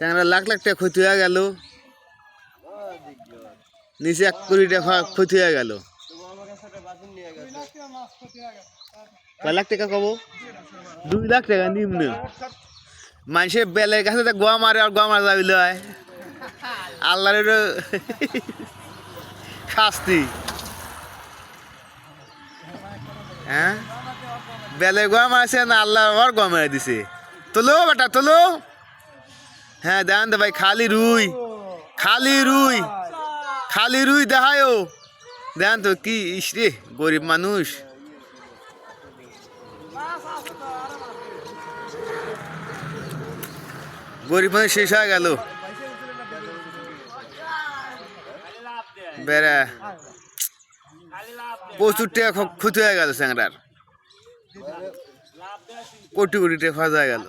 চ্যাংরা লাখ লাখ টাকা ক্ষতি হয়ে গেল, নিচে 1 কোটি টাকা ক্ষতি হয়ে গেল। কয় লাখ টাকা কব? 2 লাখ টাকা নিম্ন। মানুষের বেলের কাছে তো গোয়া মারে আর গোয়া মারা যাবিল হয়, আল্লাহর শাস্তি। হ্যাঁ, বেলে গোয়া মারছে না, আল্লাহ আবার গোয়া মারা দিছে। তোলো বেটা তোলো। হ্যাঁ দেখান তো ভাই, খালি রুই, খালি রুই, খালি রুই দেখায়। দেখান তো কি ইসরে, গরিব মানুষ। গরিব মানুষ শেষ হয়ে গেল। বেড়া প্রচুর টাকা ক্ষতি হয়ে গেল চ্যাংরার, কোটি কোটি টাকা খরচ হয়ে গেল।